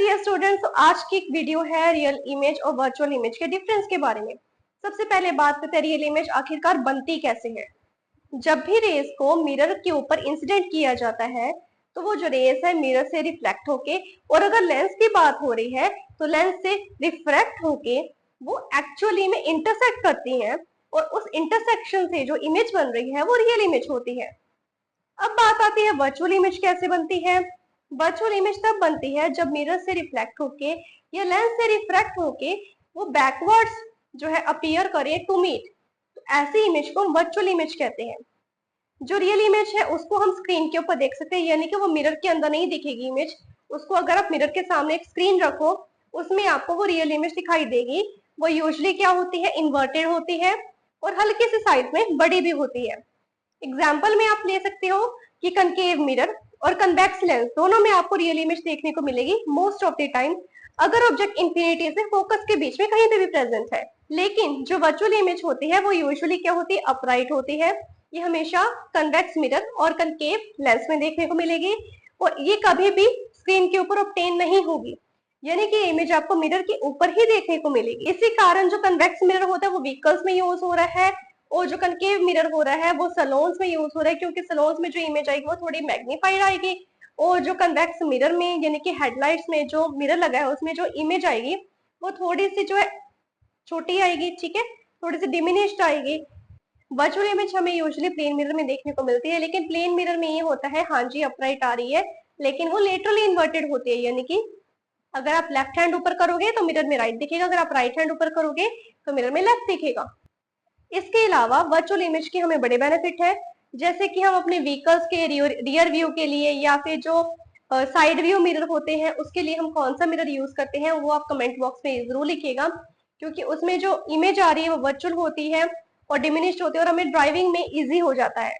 Dear students, तो आज की एक वीडियो है रियल इमेज और वर्चुअल इमेज के डिफरेंस के बारे में। सबसे पहले बात करते हैं रियल इमेज आखिरकार बनती कैसे है। जब भी रेस को मिरर के ऊपर इंसिडेंट किया जाता है तो वो जो रेस है मिरर से रिफ्लेक्ट होके, और अगर लेंस की बात हो रही है तो लेंस से रिफ्रैक्ट होके वो एक्चुअली में इंटरसेक्ट करती हैं, और उस इंटरसेक्शन से जो इमेज बन रही है वो रियल इमेज होती है। अब बात आती है वर्चुअल इमेज कैसे बनती है। वर्चुअल इमेज तब बनती है जब मिरर से रिफ्लेक्ट होके या लेंस से रिफ्रैक्ट होके वो बैकवर्ड्स जो है अपीयर करे टू मीट, तो ऐसी इमेज को हम वर्चुअल इमेज कहते हैं। जो रियल इमेज है उसको हम स्क्रीन के ऊपर देख सकते हैं, यानी कि वो मिरर के अंदर नहीं दिखेगी इमेज। उसको अगर आप मिरर के सामने एक स्क्रीन रखो उसमें आपको वो रियल इमेज दिखाई देगी। वो यूजली क्या होती है, इन्वर्टेड होती है और हल्की सी साइज में बड़ी भी होती है। एग्जाम्पल में आप ले सकते हो कि कनकेव मिरर और कन्वेक्स लेंस दोनों में आपको रियल इमेज देखने को मिलेगी मोस्ट ऑफ द टाइम, अगर ऑब्जेक्ट इंफिनिटी से फोकस के बीच में कहीं पे भी प्रेजेंट है। लेकिन जो वर्चुअल इमेज होती है वो यूजुअली क्या होती है, अपराइट होती है। ये हमेशा कन्वेक्स मिरर और कनकेव लेंस में देखने को मिलेगी, और ये कभी भी स्क्रीन के ऊपर ऑब्टेन नहीं होगी, यानी कि इमेज आपको मिरर के ऊपर ही देखने को मिलेगी। इसी कारण जो कन्वेक्स मिरर होता है वो व्हीकल्स में यूज हो रहा है, और जो कनकेव मिरर हो रहा है वो सलोन्स में यूज हो रहा है, क्योंकि सलोन्स में जो इमेज आएगी वो थोड़ी मैग्नीफाइड आएगी, और जो कन्वेक्स मिरर में यानी कि हेडलाइट्स में जो मिरर लगा है उसमें जो इमेज आएगी वो थोड़ी सी जो है छोटी आएगी, ठीक है, थोड़ी सी डिमिनिश्ड आएगी। वर्चुअल इमेज हमें यूजुअली प्लेन मिरर में देखने को मिलती है, लेकिन प्लेन मिरर में ये होता है, हाँ जी अपराइट आ रही है, लेकिन वो लेटरली इन्वर्टेड होती है, यानी कि अगर आप लेफ्ट हैंड ऊपर करोगे तो मिरर में राइट दिखेगा, अगर आप राइट हैंड ऊपर करोगे तो मिरर में लेफ्ट दिखेगा। इसके अलावा वर्चुअल इमेज के हमें बड़े बेनिफिट है, जैसे कि हम अपने व्हीकल्स के रियर व्यू के लिए या फिर जो साइड व्यू मिरर होते हैं उसके लिए हम कौन सा मिरर यूज करते हैं वो आप कमेंट बॉक्स में जरूर लिखिएगा, क्योंकि उसमें जो इमेज आ रही है वो वर्चुअल होती है और डिमिनिश्ड होती है, और हमें ड्राइविंग में इजी हो जाता है।